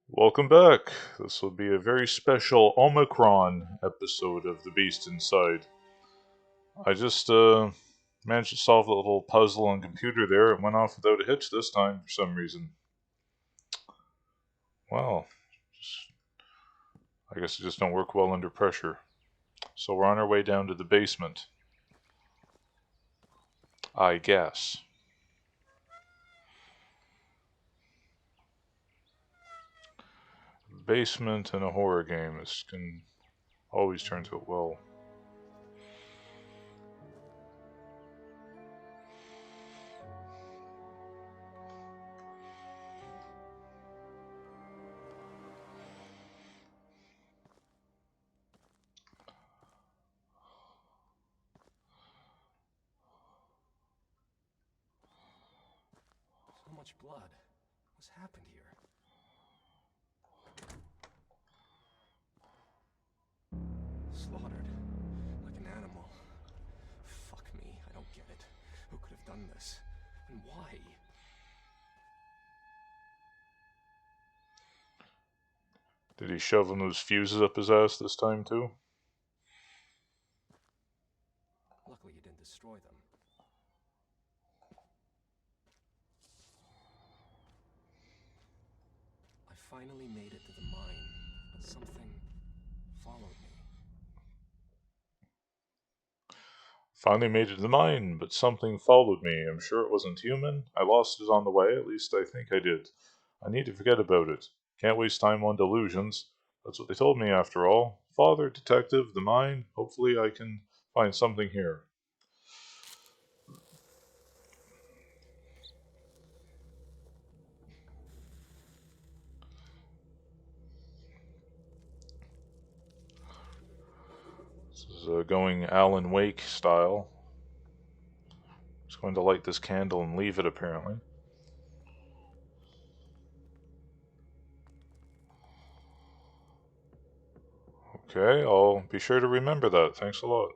Welcome back. This will be a very special Omicron episode of The Beast Inside. I just managed to solve a little puzzle on computer there. It went off without a hitch this time for some reason. Well, I guess it just don't work well under pressure. So we're on our way down to the basement. I guess. Basement in a horror game. This can always turn out well. So much blood. What's happened here? Slaughtered. Like an animal. Fuck me, I don't get it. Who could have done this? And why? Did he shove one of those fuses up his ass this time too? Luckily you didn't destroy them. I finally made it to the mine, but something followed me. Finally made it to the mine, but something followed me. I'm sure it wasn't human. I lost it on the way, at least I think I did. I need to forget about it. Can't waste time on delusions. That's what they told me after all. Father, detective, the mine. Hopefully I can find something here. This is going Alan Wake style. Just going to light this candle and leave it apparently. Okay, I'll be sure to remember that. Thanks a lot.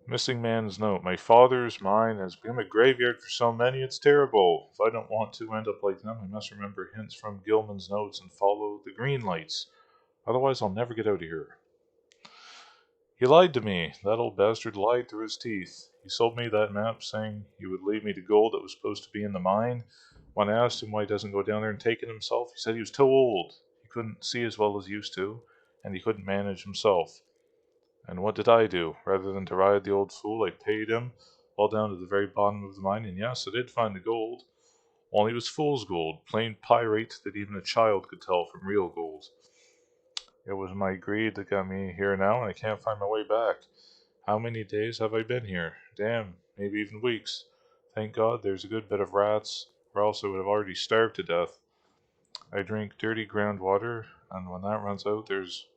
Missing man's note. My father's mine has become a graveyard for so many, it's terrible. If I don't want to end up like them, I must remember hints from Gilman's notes and follow the green lights. Otherwise, I'll never get out of here. He lied to me. That old bastard lied through his teeth. He sold me that map saying he would lead me to gold that was supposed to be in the mine. When I asked him why he doesn't go down there and take it himself, he said he was too old. He couldn't see as well as he used to, and he couldn't manage himself. And what did I do? Rather than deride the old fool, I paid him all down to the very bottom of the mine, and yes, I did find the gold. Only it was fool's gold, plain pyrite that even a child could tell from real gold. It was my greed that got me here now, and I can't find my way back. How many days have I been here? Damn, maybe even weeks. Thank God there's a good bit of rats, or else I would have already starved to death. I drink dirty groundwater, and when that runs out, there's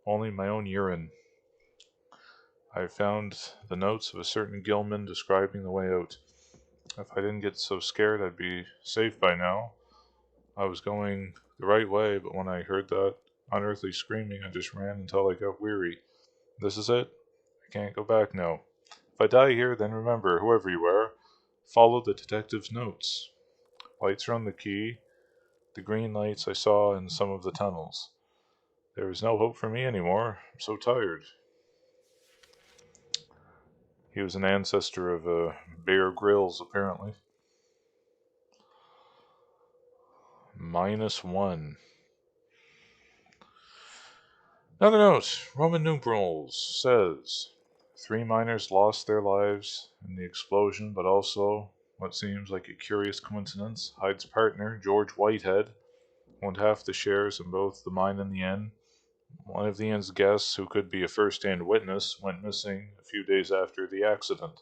only my own urine. I found the notes of a certain Gilman describing the way out. If I didn't get so scared, I'd be safe by now. I was going the right way, but when I heard that unearthly screaming, I just ran until I got weary. This is it. I can't go back now. If I die here, then remember, whoever you are, follow the detective's notes. Lights are on the key, the green lights I saw in some of the tunnels. There is no hope for me anymore. I'm so tired. He was an ancestor of Bear Grylls, apparently. -1. Another note. Roman numerals says 3 miners lost their lives in the explosion, but also, what seems like a curious coincidence, Hyde's partner, George Whitehead, owned half the shares in both the mine and the inn. One of the inn's guests, who could be a first-hand witness, went missing a few days after the accident.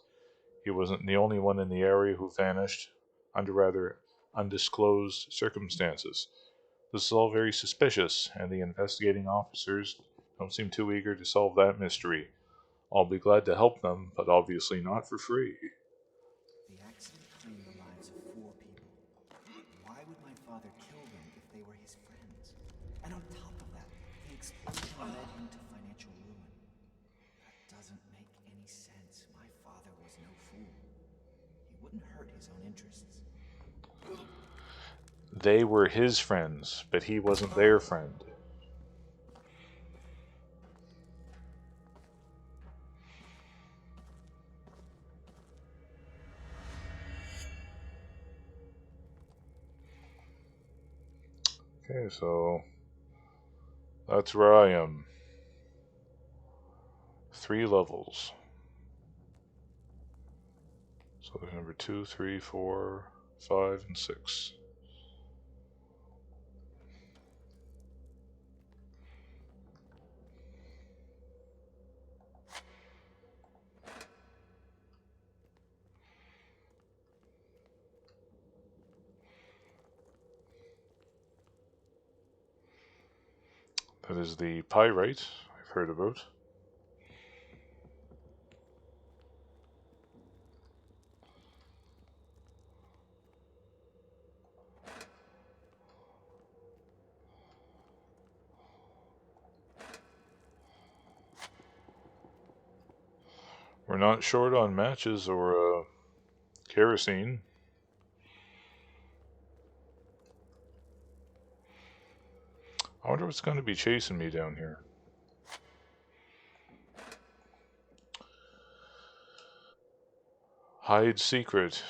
He wasn't the only one in the area who vanished under rather undisclosed circumstances. This is all very suspicious, and the investigating officers don't seem too eager to solve that mystery. I'll be glad to help them, but obviously not for free. accident claimed the lives of 4 people. Why would my father kill them if they were his friends? And on top of that, the explosion led him to financial ruin. That doesn't make any sense. My father was no fool. He wouldn't hurt his own interests. They were his friends, but he wasn't their friend. Okay, so that's where I am. 3 levels. So there's number 2, 3, 4, 5, and 6. That is the pyrite I've heard about. We're not short on matches or kerosene. I wonder what's going to be chasing me down here. Hide secret.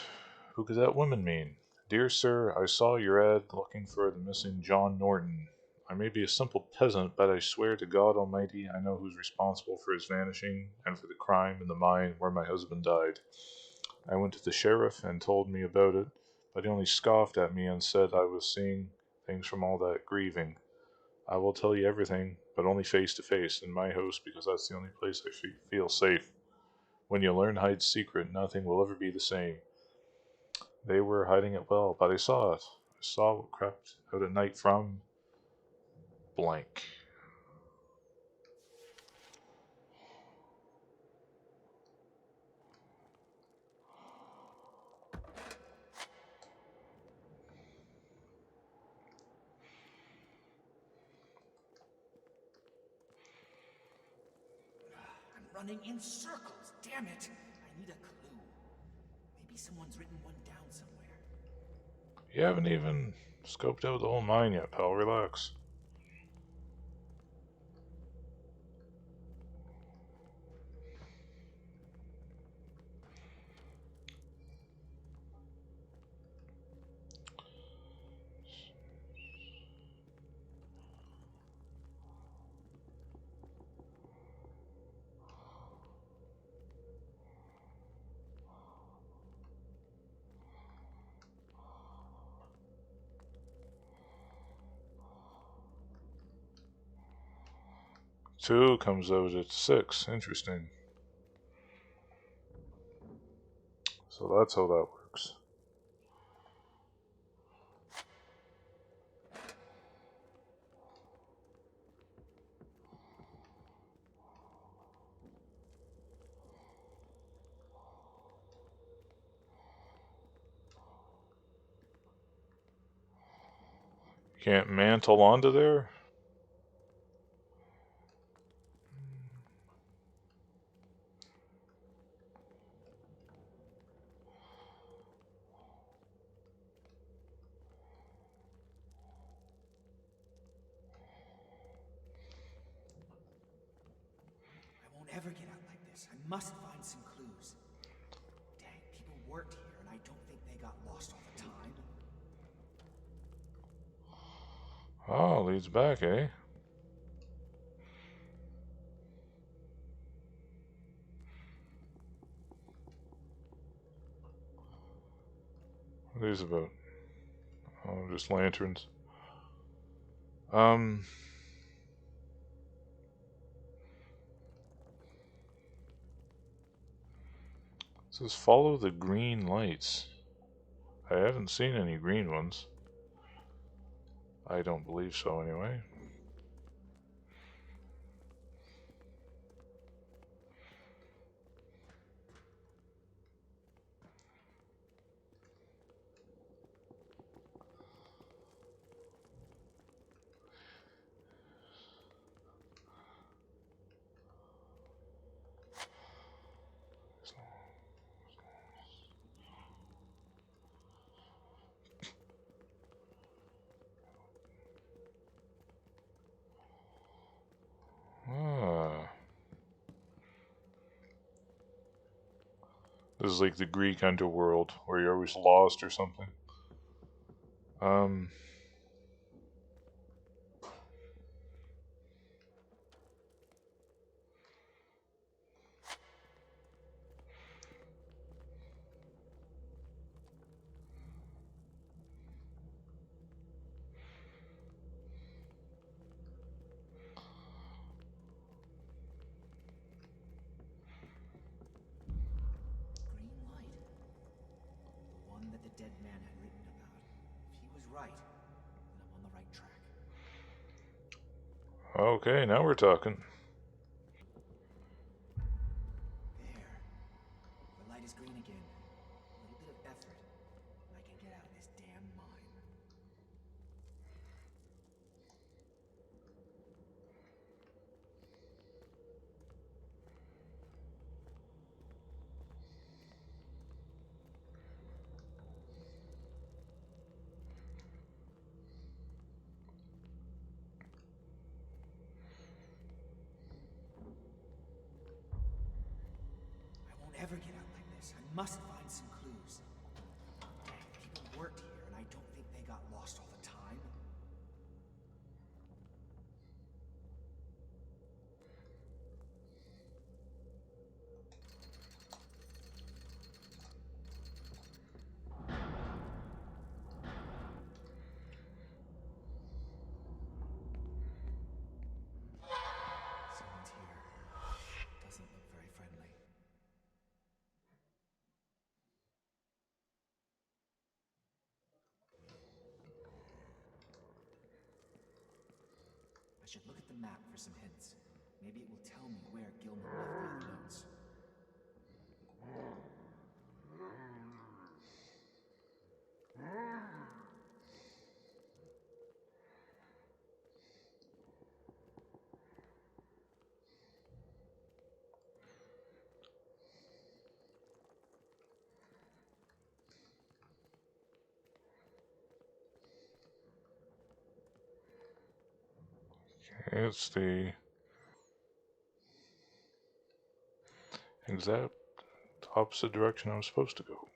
Who could that woman mean? Dear sir, I saw your ad looking for the missing John Norton. I may be a simple peasant, but I swear to God Almighty I know who's responsible for his vanishing and for the crime in the mine where my husband died. I went to the sheriff and told me about it, but he only scoffed at me and said I was seeing things from all that grieving. I will tell you everything, but only face to face in my house because that's the only place I feel safe. When you learn Hyde's secret, nothing will ever be the same. They were hiding it well, but I saw it. I saw what crept out at night from blank. I'm running in circles, damn it! I need a clue. Maybe someone's written one down somewhere. You haven't even scoped out the whole mine yet, pal. Relax. Two comes out at 6. Interesting. So that's how that works. You can't mantle onto there? I won't ever get out like this. I must find some clues. Dang, people worked here and I don't think they got lost all the time. Oh, leads back, eh? What are these about? Oh, just lanterns. Um, it says follow the green lights. I haven't seen any green ones. I don't believe so, anyway. This is like the Greek underworld where you're always lost or something. Um, Green light. The one that the dead man had written about. If he was right, then I'm on the right track. okay, now we're talking. There. The light is green again. A little bit of effort, and I can get out of this damn mine. I won't ever get out like this. I must find some clues. Dang, people worked here, and I don't think they got lost all the time. Someone's here. Doesn't look very friendly. I should look at the map for some hints. Maybe it will tell me where Gilman left the other notes. It's the exact opposite direction I was supposed to go.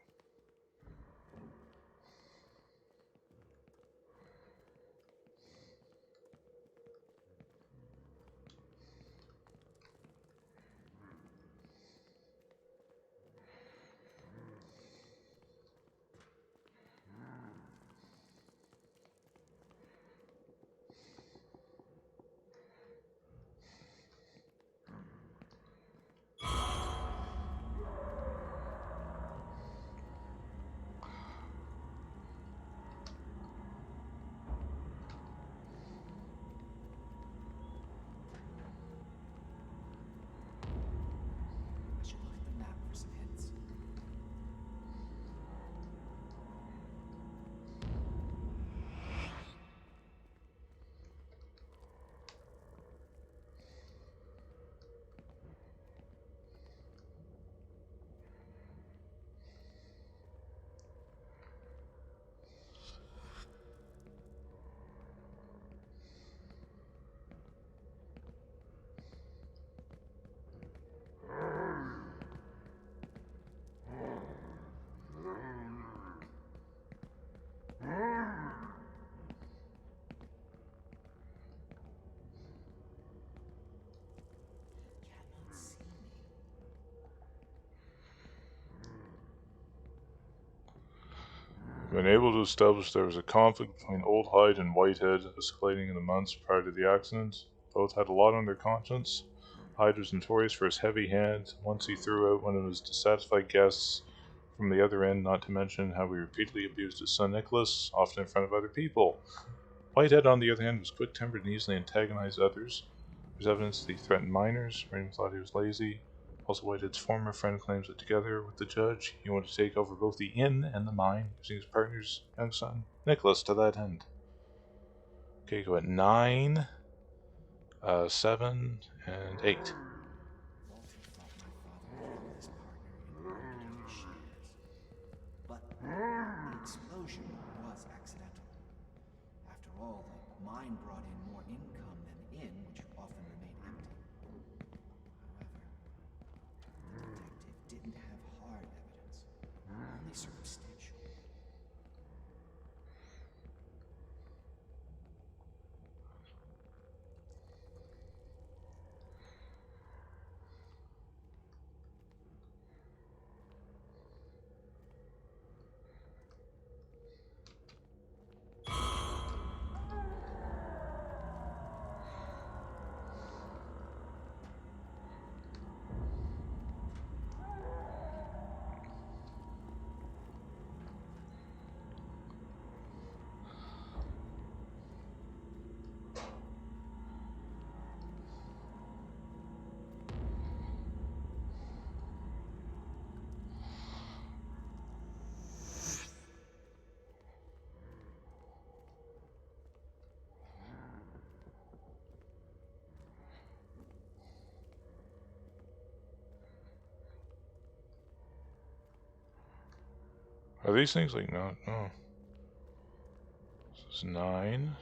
I should look at the map for some hints. Cannot see me. Been able to establish there was a conflict between Old Hyde and Whitehead, escalating in the months prior to the accident. Both had a lot on their conscience. Hyde was notorious for his heavy hand. Once he threw out one of his dissatisfied guests from the other end, not to mention how he repeatedly abused his son Nicolas, often in front of other people. Whitehead, on the other hand, was quick-tempered and easily antagonized others. There's evidence that he threatened minors. Raymond thought he was lazy. Also, Whitehead's former friend claims that together with the judge, he wanted to take over both the inn and the mine, using his partner's young son, Nicholas, to that end. Okay, go at 9, 7, and 8. Walter thought my father killed his partner in order to get his shares. But the explosion was accidental. After all, the mine brought in more income than the inn, which often remained empty. However, the detective didn't have hard evidence. only circumstantial. Are these things like not? Oh. This is 9.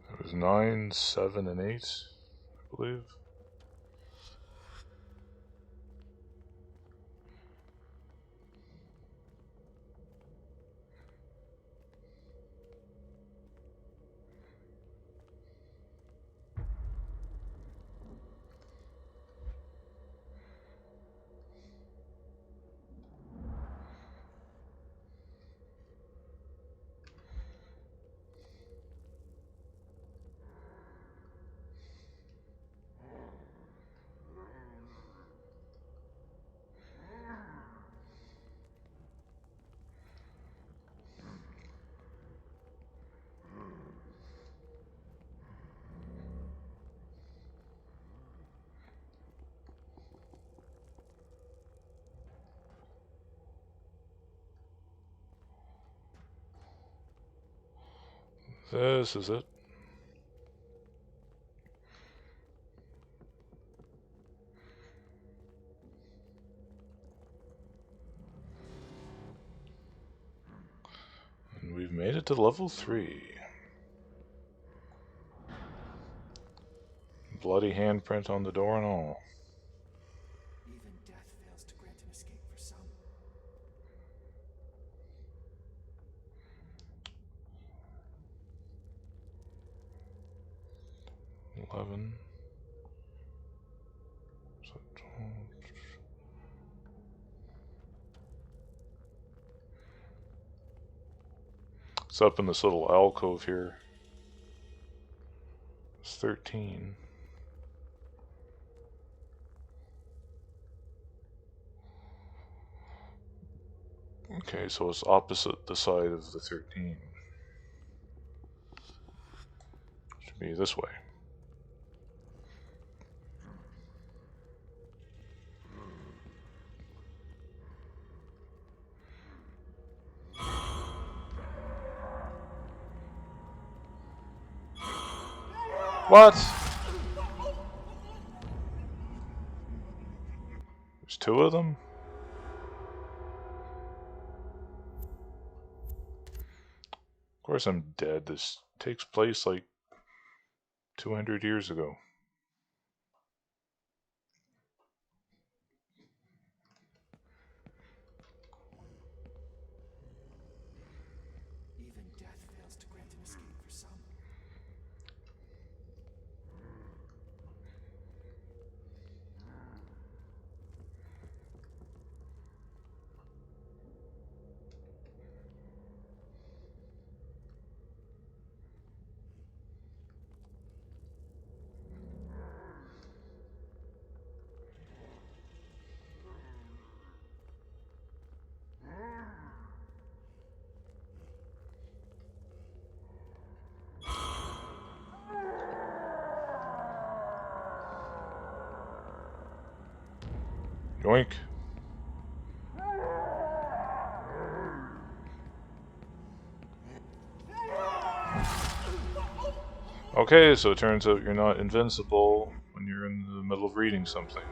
It was 9, 7, and 8, I believe. This is it. And we've made it to level 3. Bloody handprint on the door and all. Even death fails to grant an escape for some. 11. So 12. It's up in this little alcove here. It's 13. Okay, so it's opposite the side of the 13. Should be this way. What? There's 2 of them? Of course I'm dead. This takes place like 200 years ago. Even death fails to grant an escape for some. Yoink. Okay, so it turns out you're not invincible when you're in the middle of reading something.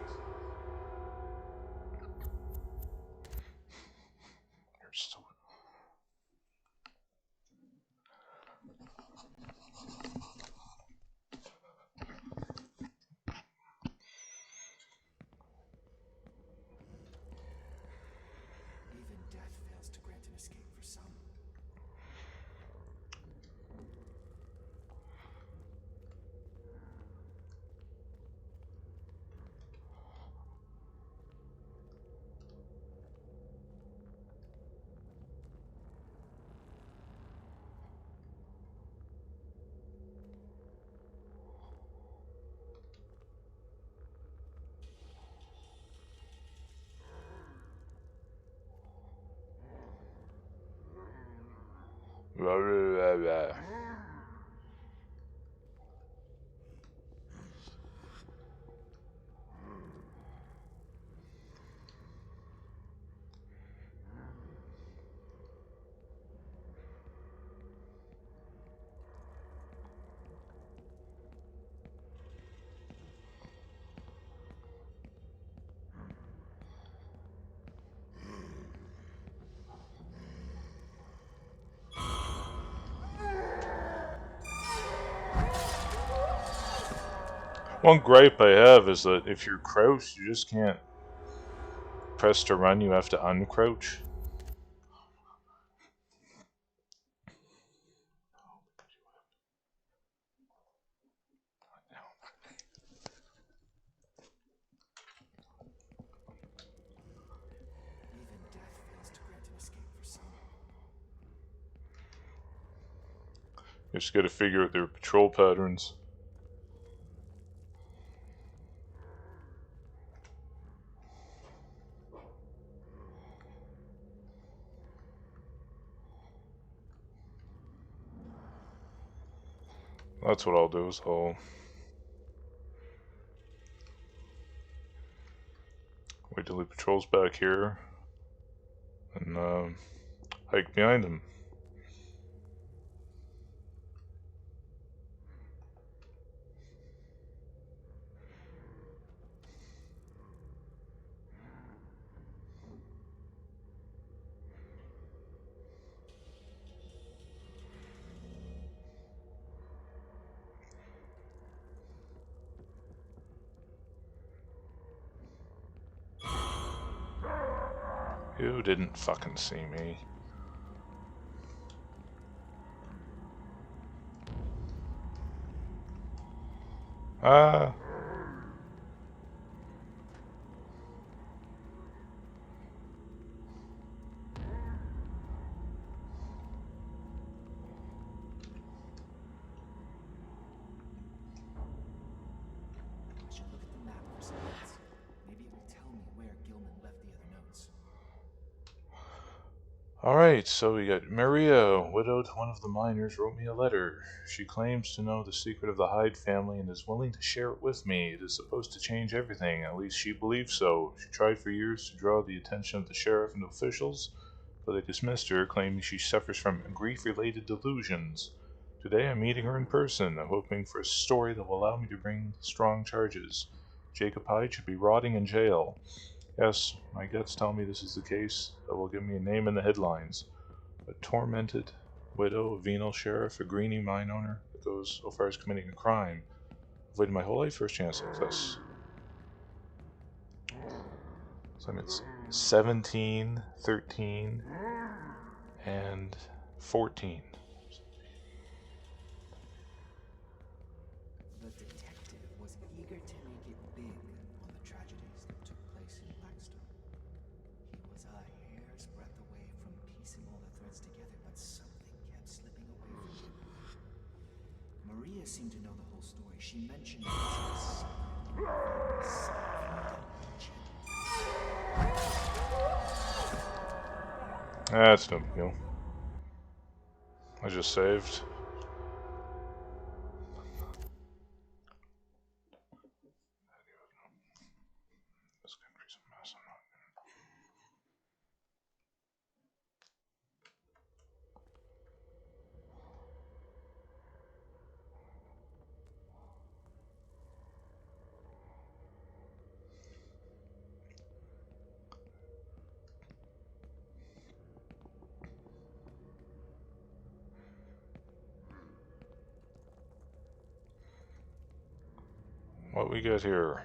You're so... Even death fails to grant an escape for some. Blah, blah, blah, blah. One gripe I have is that if you're crouched, you just can't press to run, you have to uncrouch. Even death fails to grant an escape for some. You just gotta figure out their patrol patterns. That's what I'll do, is I'll wait till he patrols back here and hike behind him. You didn't fucking see me. Ah. I should look at the map for some hints. Maybe it will tell me where Gilman left the other notes. Alright, so we got Maria, widowed one of the miners, wrote me a letter. She claims to know the secret of the Hyde family and is willing to share it with me. It is supposed to change everything, at least she believes so. She tried for years to draw the attention of the sheriff and officials, but they dismissed her, claiming she suffers from grief-related delusions. Today I'm meeting her in person. I'm hoping for a story that will allow me to bring strong charges. Jacob Hyde should be rotting in jail. Yes, my guts tell me this is the case. That will give me a name in the headlines. A tormented widow, a venal sheriff, a greeny mine owner that goes so far as committing a crime. I've waited my whole life for a chance like this. So I'm at 17, 13, and 14. The detective was eager to make it big on the tragedies that took place in Blackstone. He was a hair's breadth away from piecing all the threads together, but something kept slipping away from him. Maria seemed to know the whole story. She mentioned it was a secret. That's no big deal. I just saved. This country's a mess. I'm What we get here?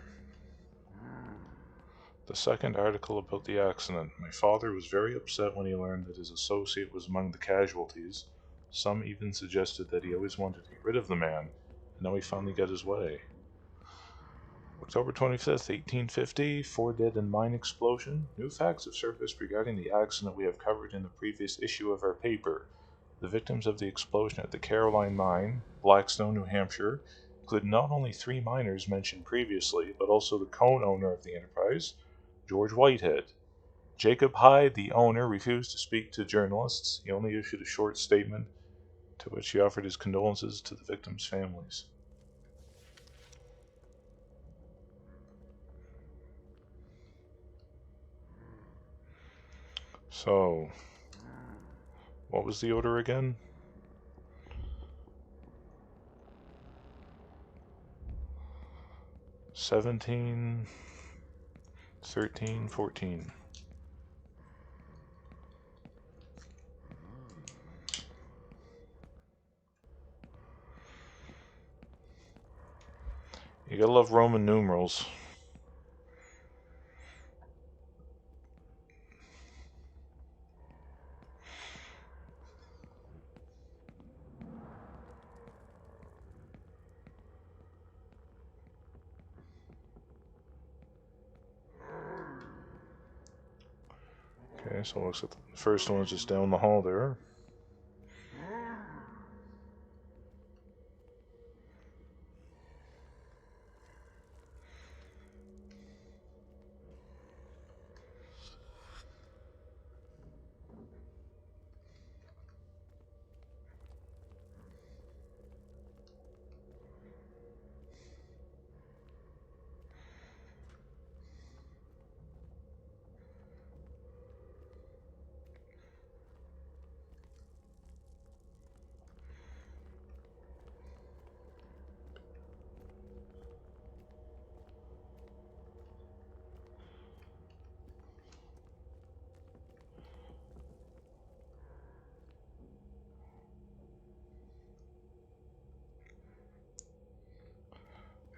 The second article about the accident. My father was very upset when he learned that his associate was among the casualties. Some even suggested that he always wanted to get rid of the man, and now he finally got his way. October 25th, 1850, 4 dead in mine explosion. New facts have surfaced regarding the accident we have covered in the previous issue of our paper. The victims of the explosion at the Caroline Mine, Blackstone, New Hampshire, include not only 3 miners mentioned previously, but also the co-owner of the enterprise, George Whitehead. Jacob Hyde, the owner, refused to speak to journalists. He only issued a short statement to which he offered his condolences to the victims' families. So, what was the order again? 17, 13, 14. You gotta love Roman numerals. Okay, so it looks like the first one's just down the hall there.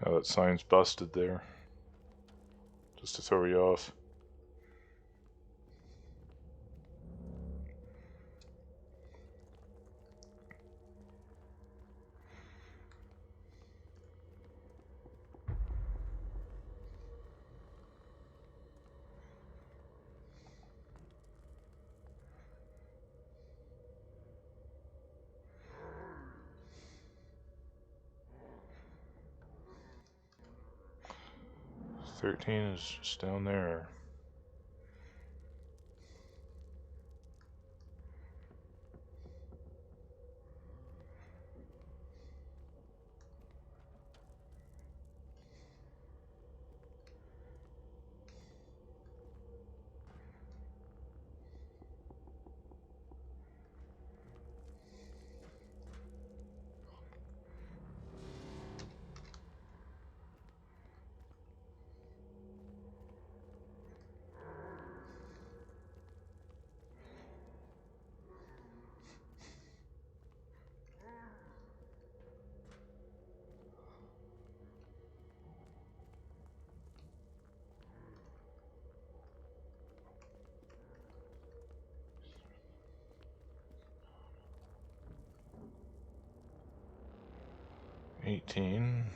Oh, that sign's busted there. Just to throw you off. "13" is just down there. "18".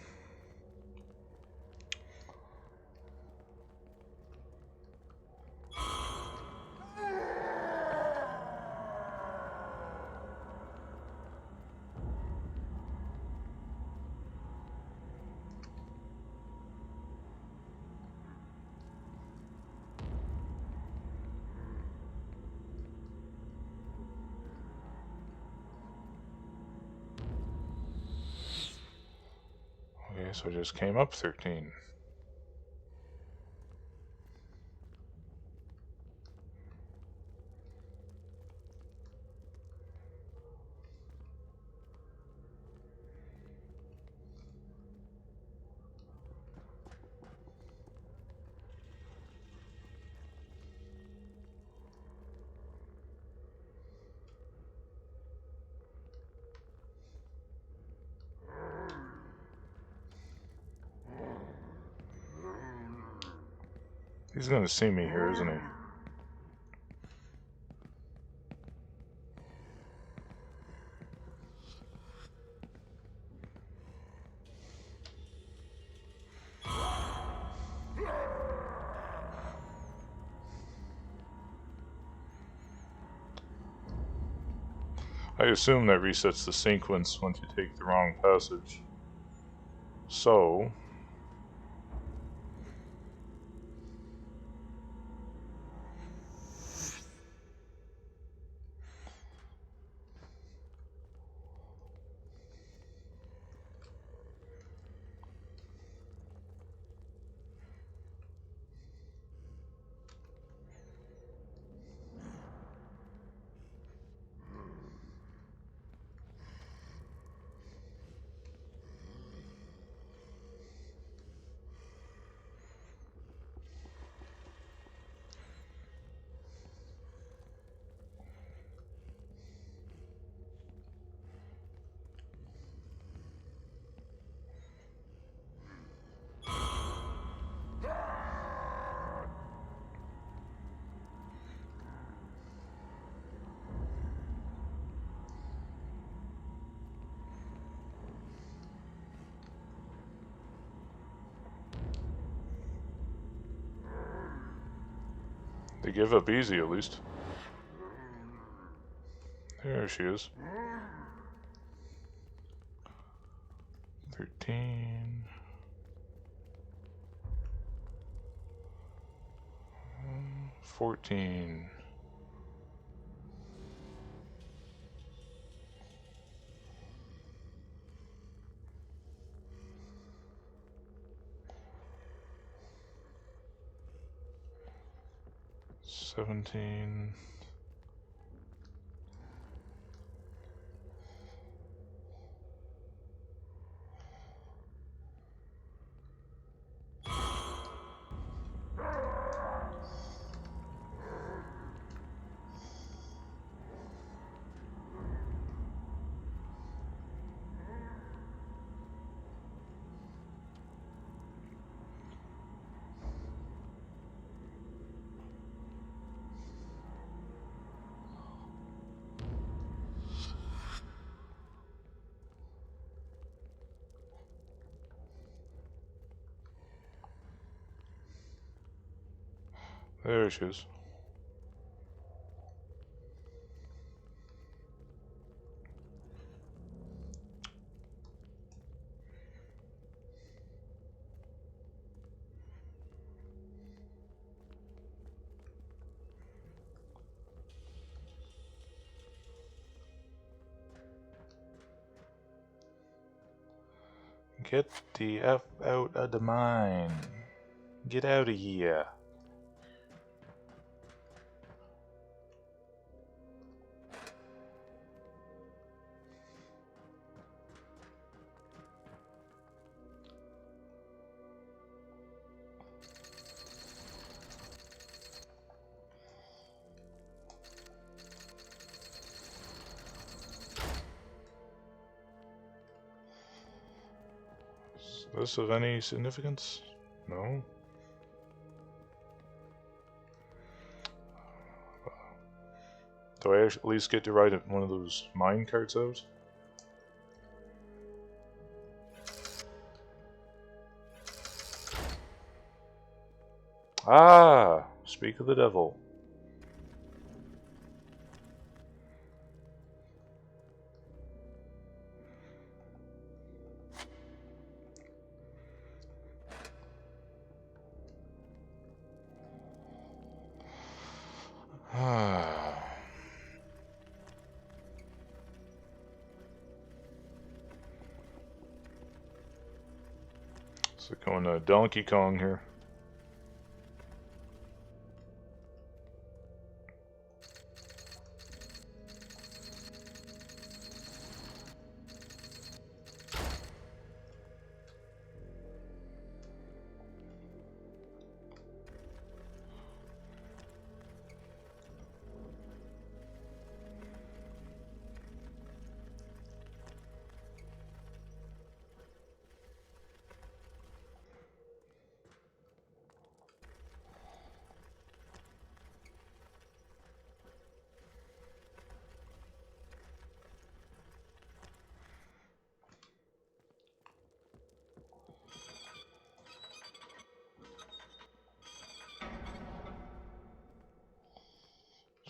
Okay, so I just came up 13. He's gonna see me here, isn't he? I assume that resets the sequence once you take the wrong passage. So... They give up easy, at least. There she is. 13... 14... 17... There she is. Get the F out of the mine. Get out of here. Is this of any significance? No? Do I at least get to write one of those mine carts out? Ah! Speak of the devil. Ah. So going to Donkey Kong here.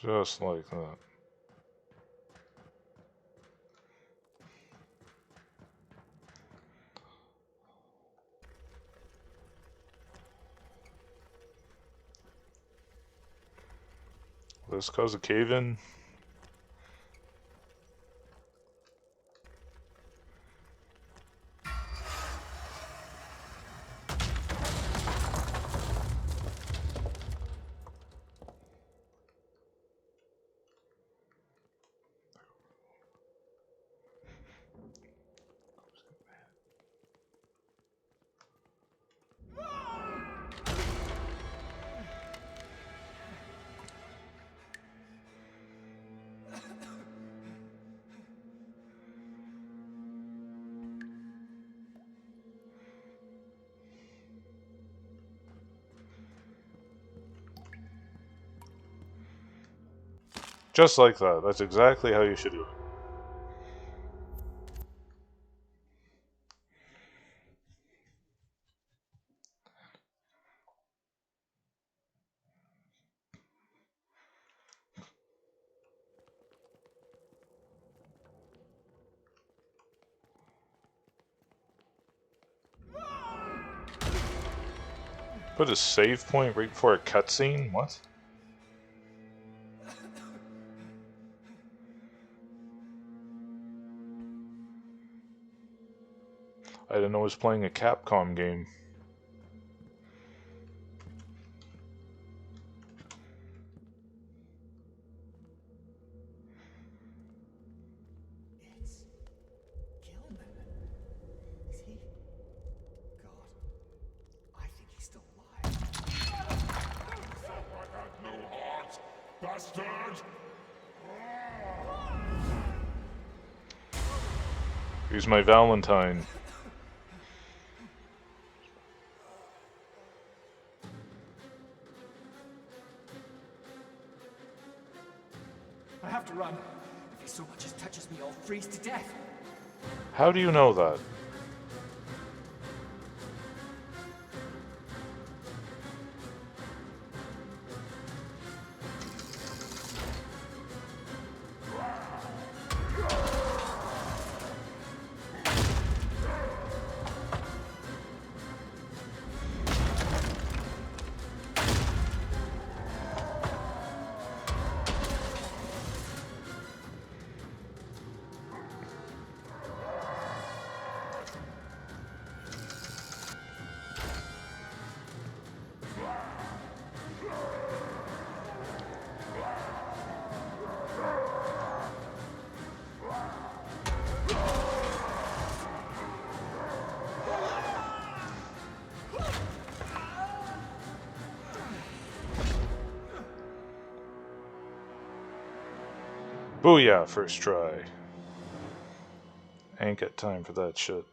Just like that. This cause a cave-in? Just like that. That's exactly how you should do it. Put a save point right before a cutscene? What? I didn't know I was playing a Capcom game. It's Gilman. Is he? God, I think he's still alive. I had no heart, bastard! Here's my Valentine. I have to run. If he so much as touches me, I'll freeze to death. How do you know that? Booyah, first try. Ain't got time for that shit.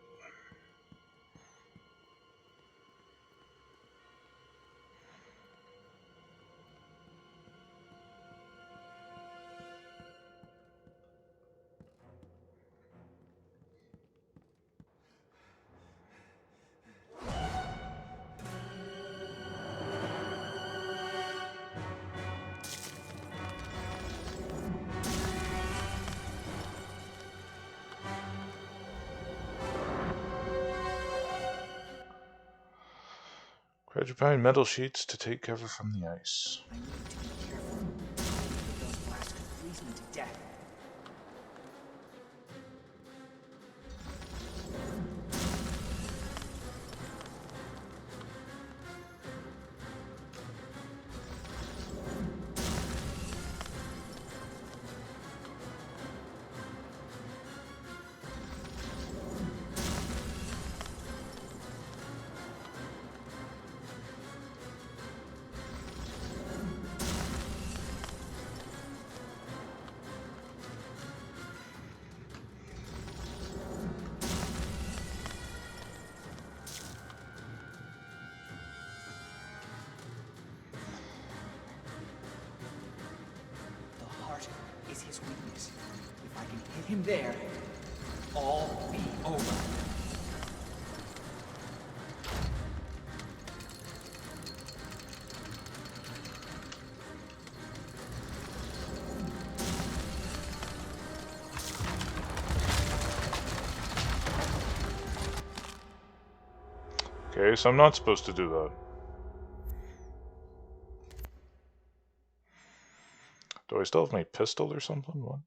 Grab your pine metal sheets to take cover from the ice. I need to be careful. Those blasts could freeze me to death. The heart is his weakness. If I can hit him there, all be over. Okay, so I'm not supposed to do that. Do I still have my pistol or something? What?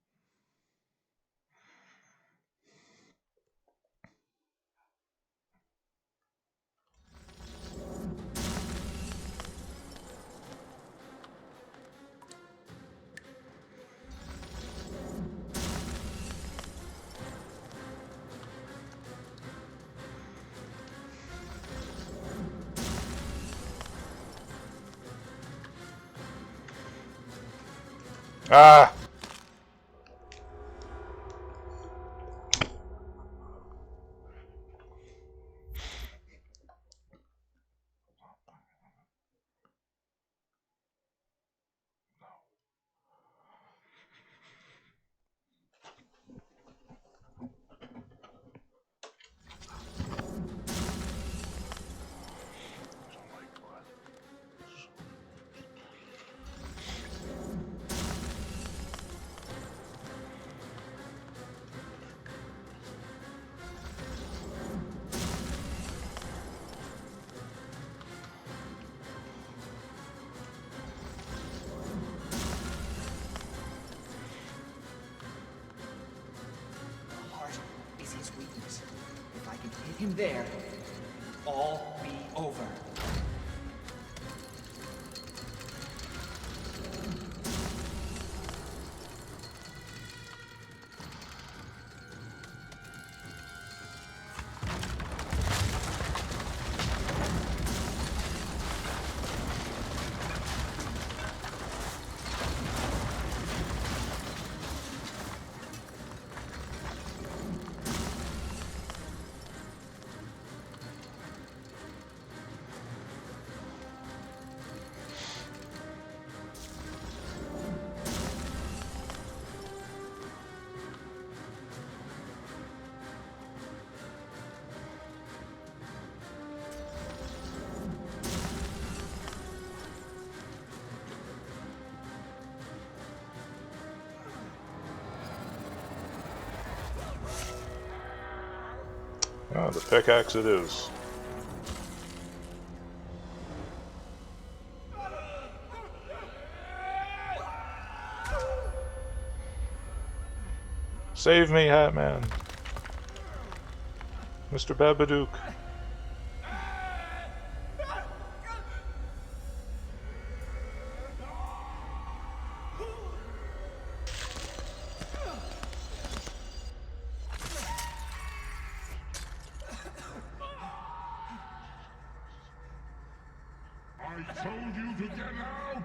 Ah! The heart is his weakness. If I can hit him there, it'll all be over. Ah, the pickaxe it is. Save me, Hatman! Mr. Babadook! I told you to get out!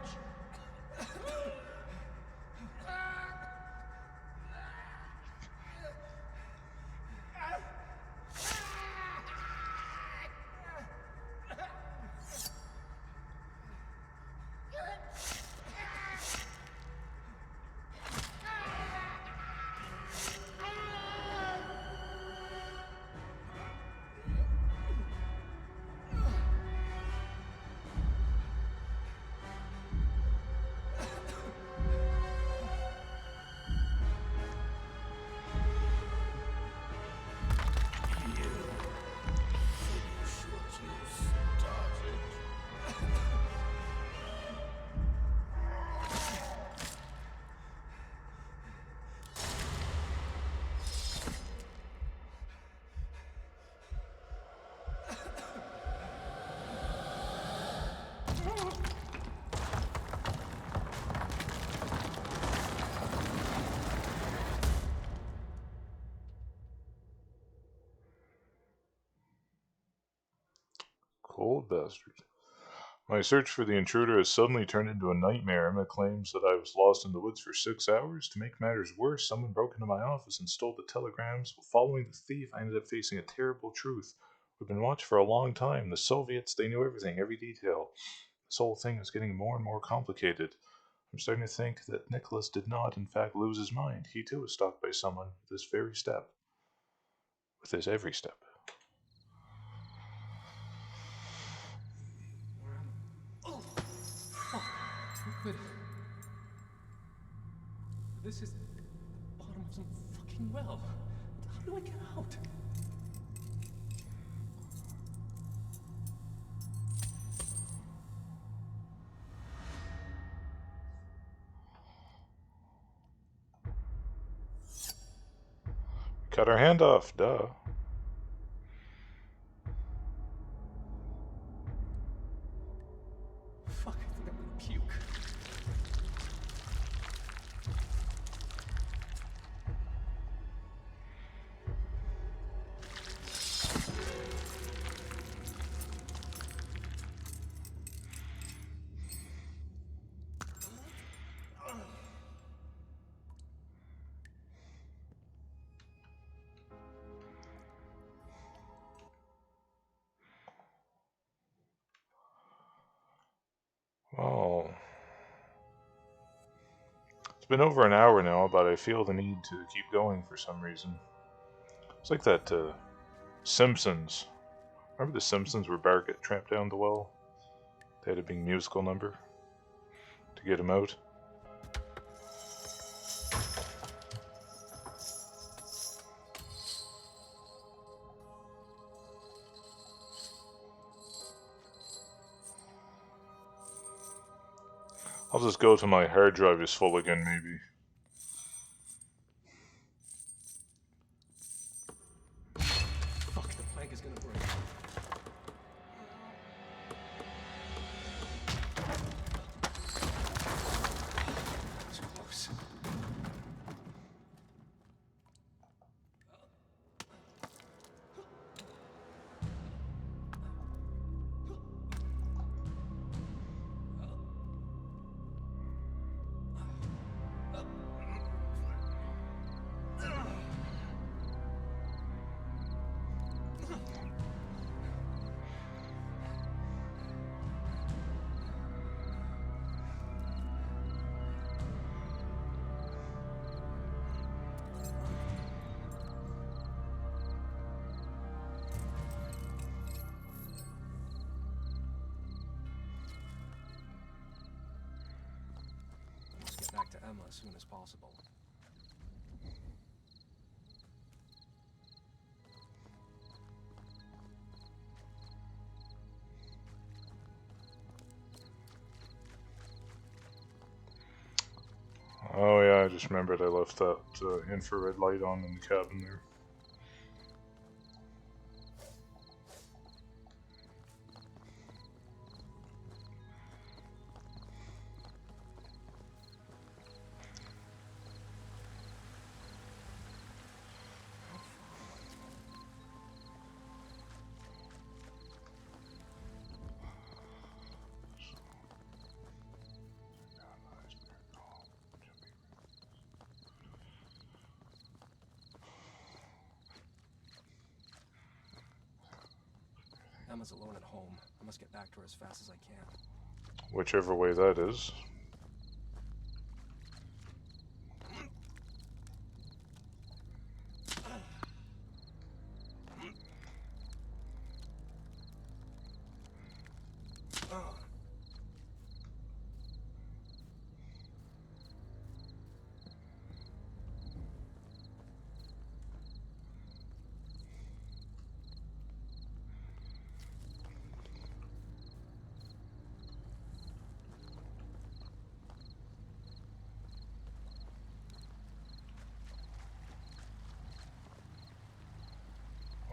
Cold bastard. My search for the intruder has suddenly turned into a nightmare. Emma claims that I was lost in the woods for 6 hours. To make matters worse, someone broke into my office and stole the telegrams. Following the thief, I ended up facing a terrible truth. We've been watched for a long time. The Soviets, they knew everything, every detail. This whole thing is getting more and more complicated. I'm starting to think that Nicholas did not, in fact, lose his mind. He too was stalked by someone with this very step. With this every step. But this is the bottom of some fucking well. How do I get out? Got our hand off, duh. Fuck, I think I'm gonna puke. Well, it's been over an hour now, but I feel the need to keep going for some reason. It's like that Simpsons. Remember the Simpsons where Bart got trapped down the well? They had a big musical number to get him out. I'll just go till my hard drive is full again, maybe. Fuck, the plank is gonna break. That was close. Let's get back to Emma as soon as possible. Oh yeah, I just remembered I left that infrared light on in the cabin there. Emma's alone at home. I must get back to her as fast as I can. Whichever way that is.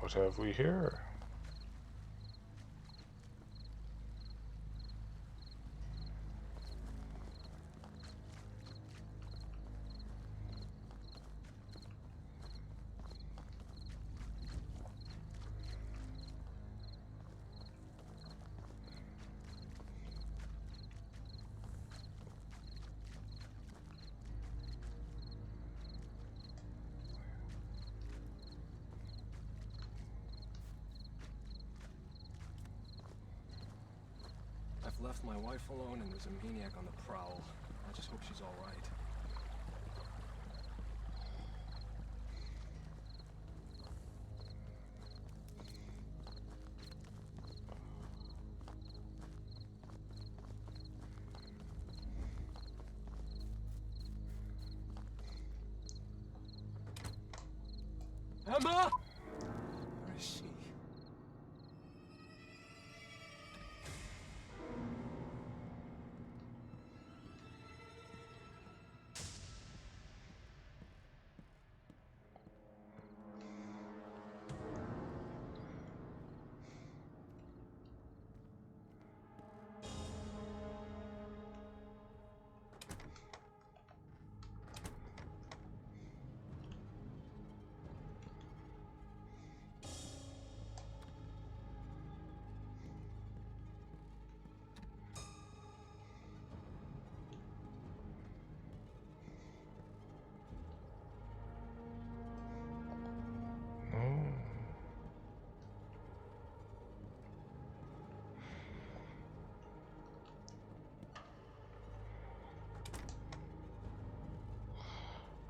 What have we here? I've left my wife alone and there's a maniac on the prowl. I just hope she's alright. Emma! Where is she?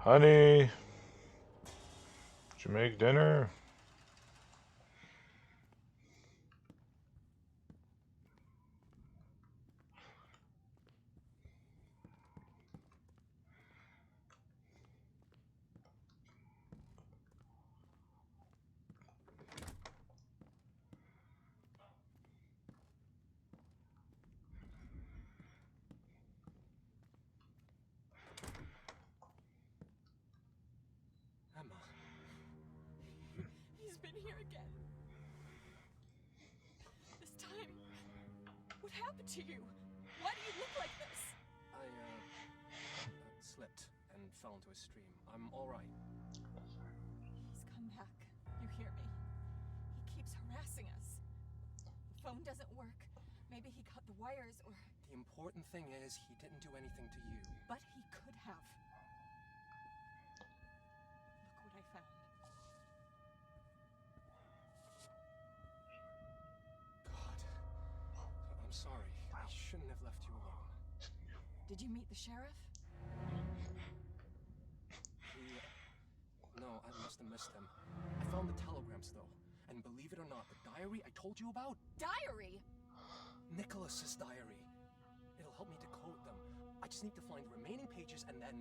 Honey, did you make dinner? Emma. He's been here again. This time, what happened to you? Why do you look like this? I, slipped and fell into a stream. I'm alright. He's come back. You hear me? He keeps harassing us. The phone doesn't work. Maybe he cut the wires or... The important thing is he didn't do anything to you. But he could have. Look what I found. God. I'm sorry. I shouldn't have left you alone. Did you meet the sheriff? No, I must have missed him. I found the telegrams, though. And believe it or not, the diary I told you about? Diary? Nicolas's diary. It'll help me decode them. I just need to find the remaining pages and then...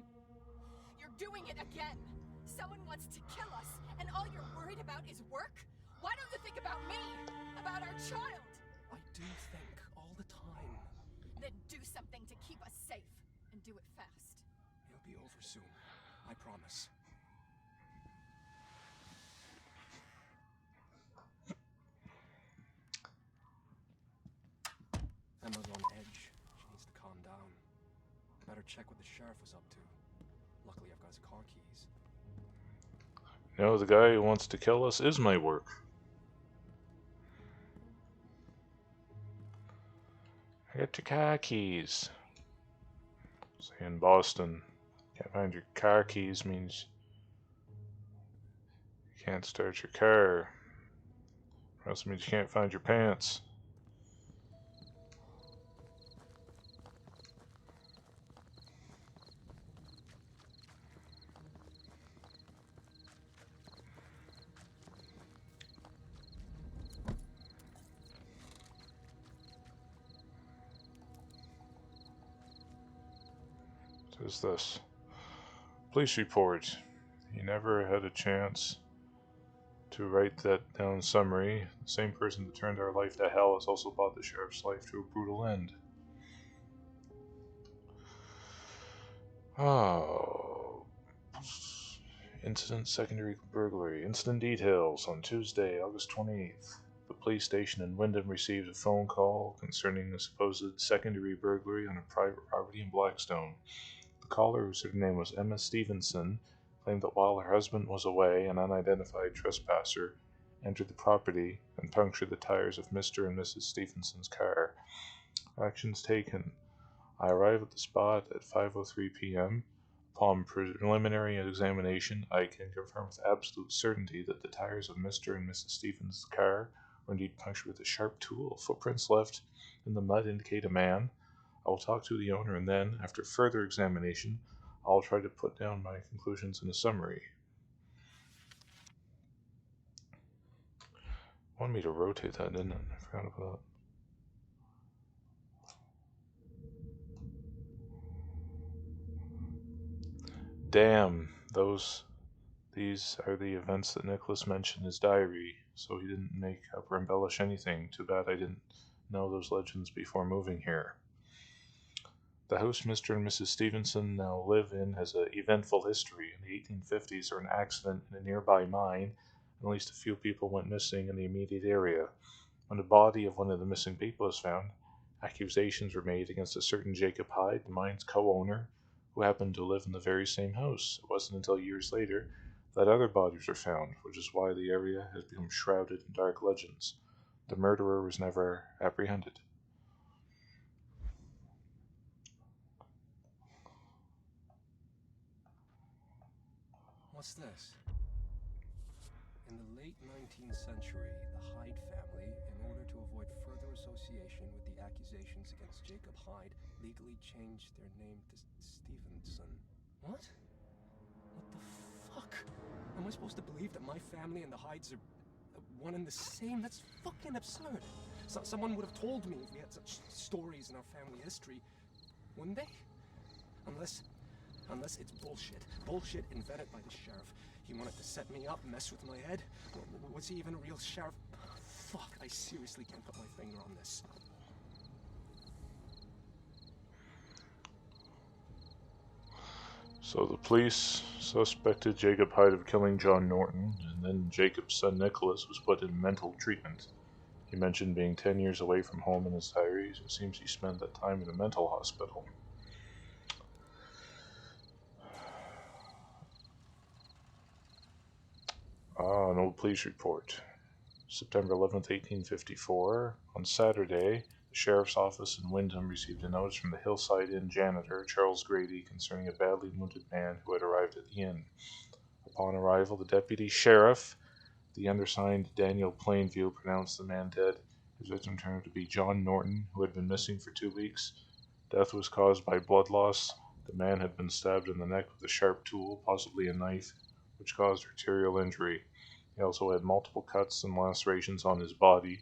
You're doing it again! Someone wants to kill us, and all you're worried about is work? Why don't you think about me? About our child? I do think all the time. Then do something to keep us safe, and do it fast. It'll be over soon. I promise. Emma's on edge. She needs to calm down. Better check what the sheriff was up to. Luckily, I've got his car keys. You know, the guy who wants to kill us is my work. I got your car keys. Say in Boston, can't find your car keys means you can't start your car. Or else it means you can't find your pants. What is this? Police report. He never had a chance to write that down summary. The same person that turned our life to hell has also brought the sheriff's life to a brutal end. Oh. Incident secondary burglary. Incident details. On Tuesday, August 28th, the police station in Wyndham received a phone call concerning a supposed secondary burglary on a private property in Blackstone. The caller, whose name was Emma Stevenson, claimed that while her husband was away, an unidentified trespasser entered the property and punctured the tires of Mr. and Mrs. Stevenson's car. Actions taken. I arrived at the spot at 5:03 p.m. Upon preliminary examination, I can confirm with absolute certainty that the tires of Mr. and Mrs. Stevenson's car were indeed punctured with a sharp tool. Footprints left in the mud indicate a man. I will talk to the owner, and then, after further examination, I'll try to put down my conclusions in a summary. Wanted me to rotate that, didn't it? I forgot about that. Damn, these are the events that Nicholas mentioned in his diary, so he didn't make up or embellish anything. Too bad I didn't know those legends before moving here. The house Mr. and Mrs. Stevenson now live in has an eventful history. In the 1850s, there was an accident in a nearby mine, and at least a few people went missing in the immediate area. When the body of one of the missing people was found, accusations were made against a certain Jacob Hyde, the mine's co-owner, who happened to live in the very same house. It wasn't until years later that other bodies were found, which is why the area has become shrouded in dark legends. The murderer was never apprehended. What's this? In the late 19th century, the Hyde family, in order to avoid further association with the accusations against Jacob Hyde, legally changed their name to Stevenson. What? What the fuck? Am I supposed to believe that my family and the Hydes are one and the same? That's fucking absurd. Someone would have told me if we had such stories in our family history, wouldn't they? Unless it's bullshit. Bullshit invented by the sheriff. He wanted to set me up, mess with my head. Was he even a real sheriff? Fuck, I seriously can't put my finger on this. So the police suspected Jacob Hyde of killing John Norton, and then Jacob's son Nicholas was put in mental treatment. He mentioned being 10 years away from home in his diaries. It seems he spent that time in a mental hospital. An old police report. September 11th, 1854. On Saturday, the sheriff's office in Wyndham received a notice from the Hillside Inn janitor, Charles Grady, concerning a badly wounded man who had arrived at the inn. Upon arrival, the deputy sheriff, the undersigned Daniel Plainview, pronounced the man dead. His victim turned out to be John Norton, who had been missing for 2 weeks. Death was caused by blood loss. The man had been stabbed in the neck with a sharp tool, possibly a knife, which caused arterial injury. He also had multiple cuts and lacerations on his body,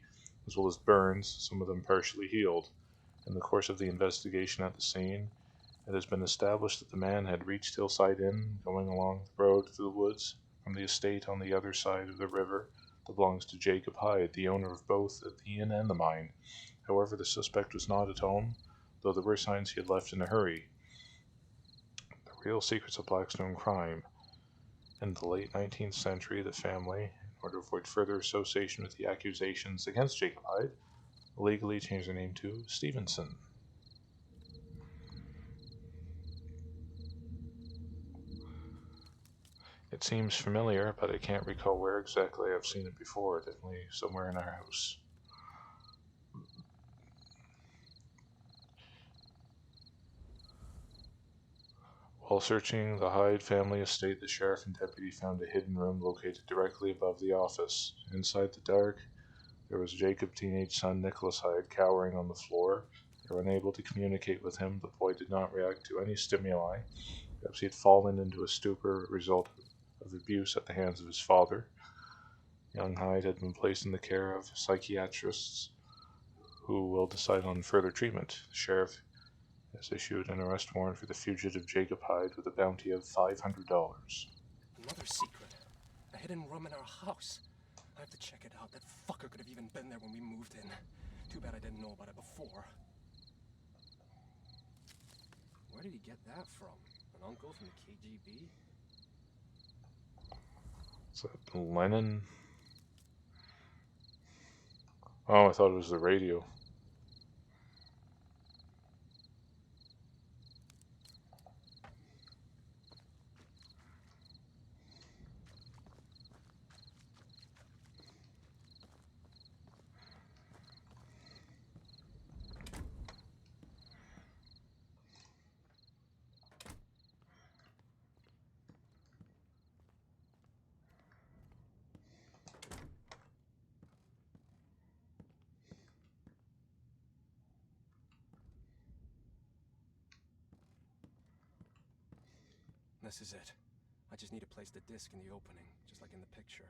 as well as burns, some of them partially healed. In the course of the investigation at the scene, it has been established that the man had reached Hillside Inn, going along the road through the woods from the estate on the other side of the river that belongs to Jacob Hyde, the owner of both the inn and the mine. However, the suspect was not at home, though there were signs he had left in a hurry. The real secrets of Blackstone crime. In the late 19th century, the family, in order to avoid further association with the accusations against Jacob Hyde, legally changed their name to Stevenson. It seems familiar, but I can't recall where exactly I've seen it before. Definitely somewhere in our house. While searching the Hyde family estate, the sheriff and deputy found a hidden room located directly above the office. Inside the dark, there was Jacob's teenage son Nicolas Hyde cowering on the floor. They were unable to communicate with him. The boy did not react to any stimuli. Perhaps he had fallen into a stupor, a result of abuse at the hands of his father. Young Hyde had been placed in the care of psychiatrists who will decide on further treatment. The sheriff has issued an arrest warrant for the fugitive Jacob Hyde with a bounty of $500. Another secret. A hidden room in our house. I have to check it out. That fucker could have even been there when we moved in. Too bad I didn't know about it before. Where did he get that from? An uncle from the KGB? Is that Lennon? Oh, I thought it was the radio. This is it. I just need to place the disc in the opening, just like in the picture.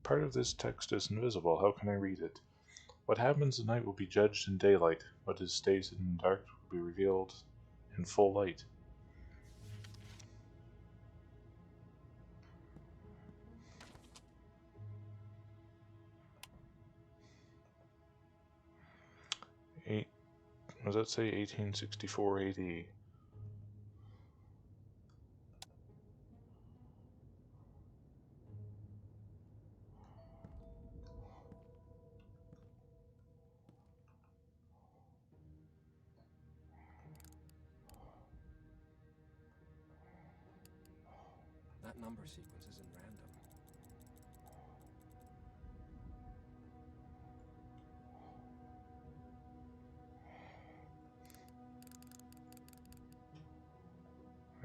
Part of this text is invisible. How can I read it? What happens at night will be judged in daylight. What is stated in dark will be revealed in full light. What does that say? 1864 AD. That number sequence isn't random.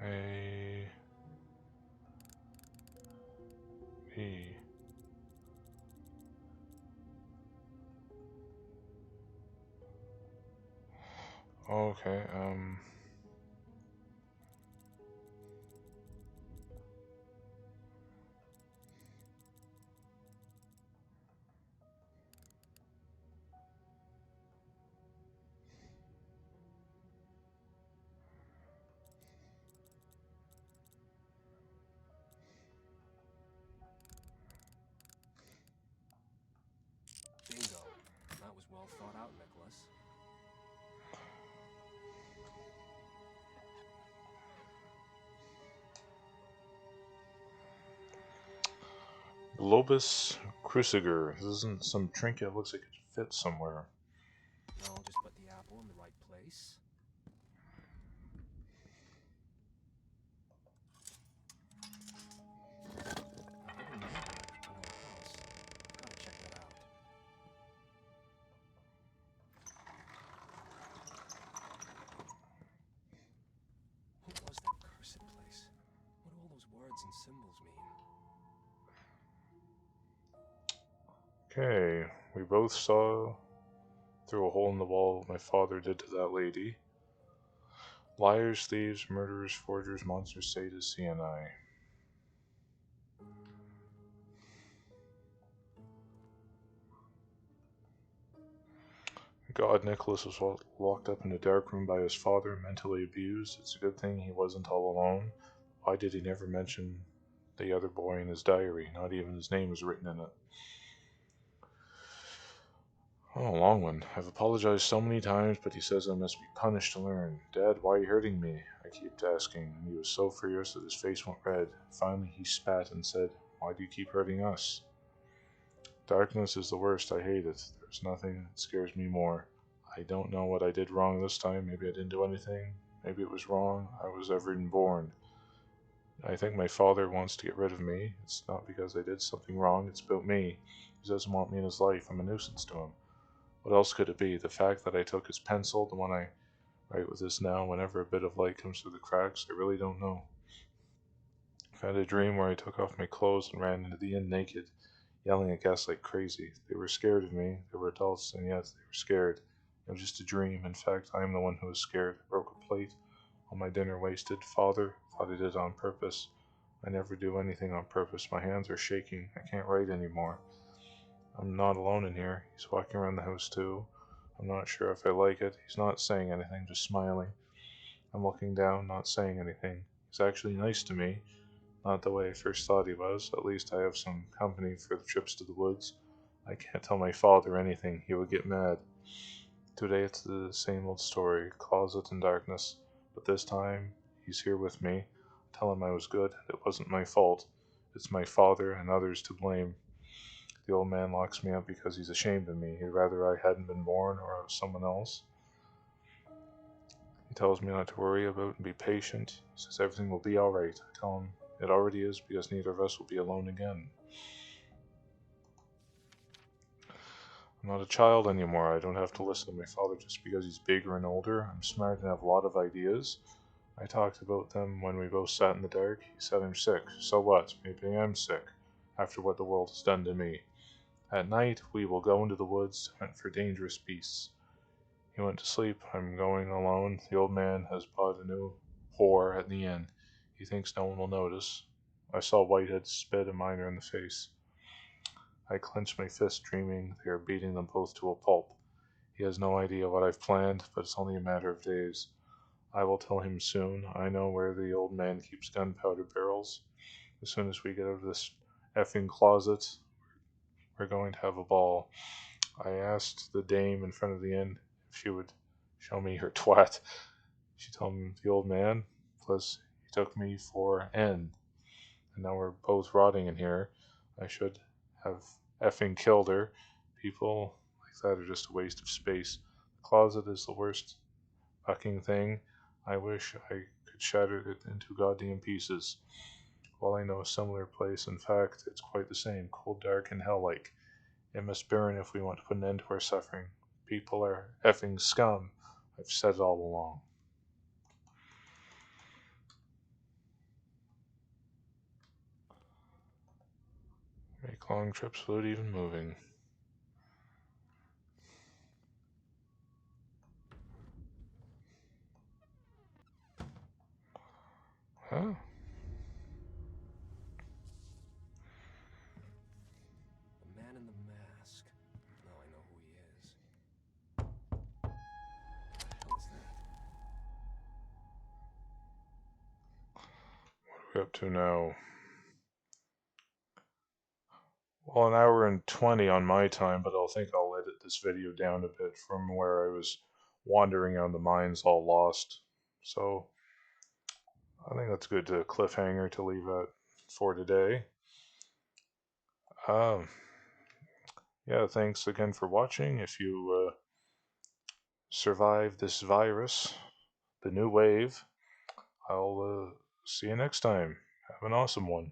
A B. Okay, Bingo. That was well thought out, Nicholas. Globus cruciger. This isn't some trinket. It looks like it fits somewhere. Now I'll just put the apple in the right place. A hidden number on our house. Gotta check that out. What was that cursed place? What do all those words and symbols mean? Okay, we both saw through a hole in the wall what my father did to that lady. Liars, thieves, murderers, forgers, monsters, sadists, CNI. God, Nicholas was locked up in a dark room by his father, mentally abused. It's a good thing he wasn't all alone. Why did he never mention the other boy in his diary? Not even his name was written in it. Oh, long one. I've apologized so many times, but he says I must be punished to learn. Dad, why are you hurting me? I kept asking, and he was so furious that his face went red. Finally, he spat and said, Why do you keep hurting us? Darkness is the worst. I hate it. There's nothing that scares me more. I don't know what I did wrong this time. Maybe I didn't do anything. Maybe it was wrong. I was ever even born. I think my father wants to get rid of me. It's not because I did something wrong. It's about me. He doesn't want me in his life. I'm a nuisance to him. What else could it be? The fact that I took his pencil, the one I write with this now, whenever a bit of light comes through the cracks, I really don't know. I had a dream where I took off my clothes and ran into the inn naked, yelling at guests like crazy. They were scared of me. They were adults, and yet they were scared. It was just a dream. In fact, I am the one who was scared. I broke a plate. All my dinner wasted. Father thought I did it on purpose. I never do anything on purpose. My hands are shaking. I can't write anymore. I'm not alone in here. He's walking around the house too. I'm not sure if I like it. He's not saying anything, just smiling. I'm looking down, not saying anything. He's actually nice to me. Not the way I first thought he was. At least I have some company for the trips to the woods. I can't tell my father anything. He would get mad. Today it's the same old story. Closet and darkness. But this time, he's here with me. I tell him I was good. It wasn't my fault. It's my father and others to blame. The old man locks me up because he's ashamed of me. He'd rather I hadn't been born or I was someone else. He tells me not to worry about and be patient. He says everything will be alright. I tell him it already is because neither of us will be alone again. I'm not a child anymore. I don't have to listen to my father just because he's bigger and older. I'm smart and have a lot of ideas. I talked about them when we both sat in the dark. He said I'm sick. So what? Maybe I am sick, after what the world has done to me. At night, we will go into the woods to hunt for dangerous beasts. He went to sleep. I'm going alone. The old man has bought a new whore at the inn. He thinks no one will notice. I saw Whitehead spit a miner in the face. I clench my fist, dreaming they are beating them both to a pulp. He has no idea what I've planned, but it's only a matter of days. I will tell him soon. I know where the old man keeps gunpowder barrels. As soon as we get out of this effing closet, we're going to have a ball. I asked the dame in front of the inn if she would show me her twat. She told me the old man, plus he took me for N. And now we're both rotting in here. I should have effing killed her. People like that are just a waste of space. The closet is the worst fucking thing. I wish I could shatter it into goddamn pieces. Well, I know a similar place. In fact, it's quite the same. Cold, dark, and hell-like. It must burn if we want to put an end to our suffering. People are effing scum. I've said it all along. Make long trips without even moving. Oh. The man in the mask. Now I know who he is. What was that? What are we up to now? Well, an hour and 20 on my time, but I'll edit this video down a bit from where I was wandering on the mines all lost. So, I think that's a good cliffhanger to leave at for today. Um, yeah, thanks again for watching. If you survive this virus, the new wave, I'll see you next time. Have an awesome one.